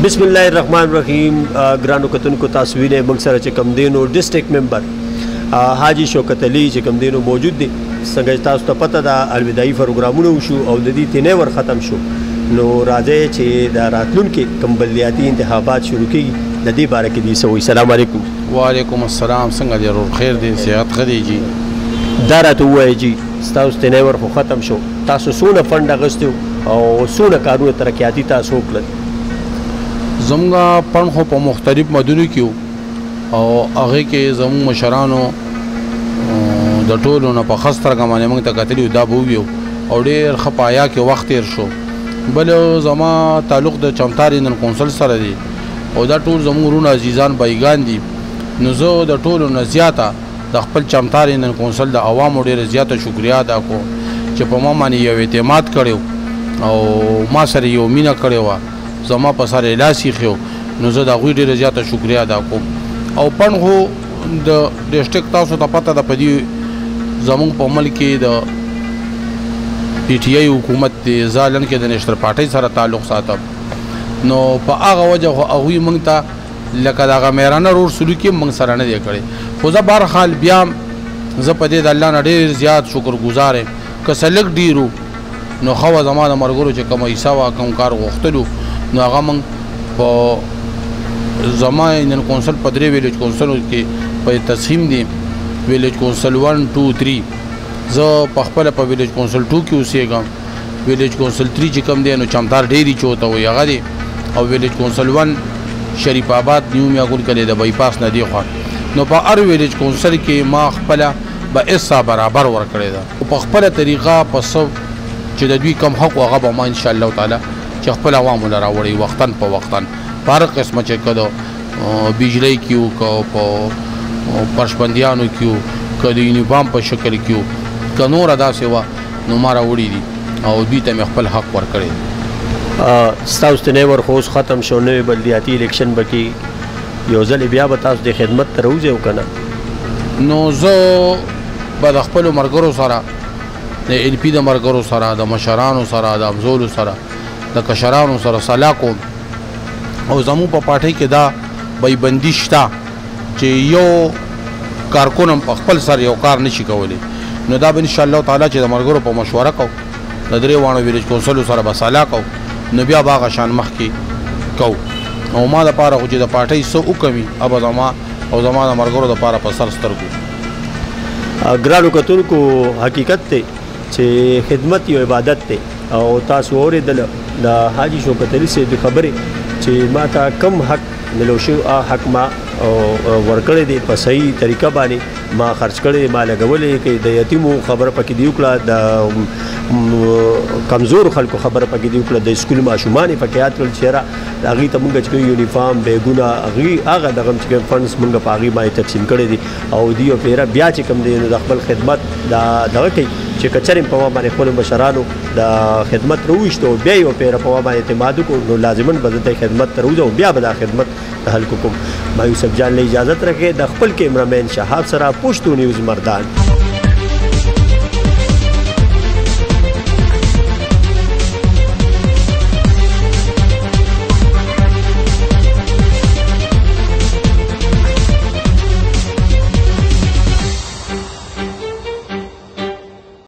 بسم الله الرحمن الرحیم. ګرانو کتونکو تاسو وینئ موږ سره چې کوم دی نو ډسټرکټ ممبر حاجی شوکت علي چې کوم دی نو موجود دی. څنګه تاسو ته پته ده الوداعي پروګرامونه وشو او د دې تینې ور ختم شو، نو راځي چې د راتلونکي کوم بلدیاتي انتخابات شروع کیږي د دې باره کې دې څه وایي. السلام علیکم. وعلیکم السلام. څنګه دی ورور؟ خیر دی؟ صحت ښه دی جي؟ دا راته ووایئ جي ستاسو تینې ور خو ختم شو، تاسو څونه فنډ اخیستی او څونه کارونه ترقیاتي تاسو وکړل؟ زموږ پڼ خو په مختلف مدونو کې وو او هغې کې زموږ مشرانو د ټولو نه په خاص سترګه باندې موږ ته کتلي دا به وویو او ډېر ښه پایا کې وخت تېر شو. بل زما تعلق د چمتار ایندن کونسل سره دی او دا ټول زموږ وروڼه عزیزان بایګان دي، نو زه د ټولو نه زیاته د خپل چمتار ایندن کونسل د عوامو ډېره زیاته شکریا ادا کوم چې په ما باندې یو اعتماد کړی او ما سره یو مینه کړې وه، زما په سر لاس ایښی، نو زه د هغوی ډېره زیاته شکریا ادا کوم. او پڼ خو د ډسټرکټ تاسو ته پته ده په دې زموږ په ملک کې د پی ټي آی حکومت دی، زه لنډ کې د نېشنل پارټۍ سره تعلق ساتم، نو په هغه وجه خو هغوی موږ ته لکه د هغه میرانه رور سلوک یې موږ سره نه دی کړی. خو زه بهرحال بیا زه په دې د الله نه ډېر زیات شکرګزار یم. که څه لږ ډېر وو نو ښه وه، زما د ملګرو چې کومه حصه وه کوم کار غوښتلو نو هغه موږ په زما ایندن کونسل په 3 ویلیج کونسلو کې په تسخیم دي، ویلیج کونسل 1 2 3. زه په خپله په ویلیج کونسل 2 کې اوسېږم، ویلیج کونسل 3 چې کوم دی نو چمتار ډیری چې ورته وایي هغه دی، او ویلیج کونسل 1 شریف آباد نیو میاګل کلی د بایپاس نه دی خوا. نو په هر ویلیج کونسل کې ما خپله به حصه برابر ورکړې ده او په خپله طریقه په څه چې د دوی کم حق و هغه به ما انشاءالله تعالی چې خپل عوامو له راوړي وختن په وختن په هر قسمه چې که د بجلۍ کې وو که په پرشبندیانو کې وو که د یونیفام په شکل کې وو که نوره داسې وه نو ما راوړي دي او دوی ته مې خپل حق ورکړی. ستاسو تینې ور خو اوس ختم شو، نوی بلدیاتي الیکشن به کې یو ځل بیا به تاسو د خدمت ته راوځئ او که نه؟ نو زه به د خپلو ملګرو سره د ایل پي د ملګرو سره د مشرانو سره د افضلو سره د کشرانو سره صلاح کوم او زموږ په پارټۍ کې دا بیبندي شته چې یو کارکون هم په خپل سر یو کار نشي کولی، نو دا به انشاءالله تعالی چې د ملګرو په مشوره کوو د 3 واړو ویلیج کونسلو سره به صلاح کوو نو بیا به هغه شان مخکې کوو. او ما دپاره خو چې د پارټۍ څه وکوي هغه زما او زما د ملګرو دپاره په سر سترګو. ګرانو کتونکو حقیقت دی چې خدمت یو عبادت دی او تاسو اورېدله د حاجي شوکت علي صاحب خبرې چې ما ته کم حق ملو شو حق ما ورکړی دی په صحیح طریقه باندې ما خرچ کړی، ما لګولی کې د یتیمو خبره پکې دی وکړه، د کمزور خلکو خبره پکې دی وکړه، د سکول ماشومان یې پکې یاد کړل چې یاره هغوی ته مونږ چې کوم یونیفام بیګونه هغه دغه چې کوم فنډس مونږ په هغوی باندې تقسیم کړی دي او دوی یو پیره بیا چې کوم دی نو د خپل خدمت دغه کوي چې که چېرې په ما باندې خپلو مشرانو د خدمت راوویشتو او بیا یې وپیره په ما باندې اعتماد وکړو نو لازماً به زه ته خدمت ته راوځم او بیا به دا خدمت د خلکو کوم. ما یوسف جان له اجازت راکړې د خپل کیمرامین شهاب سره پشتو نیوز مردان.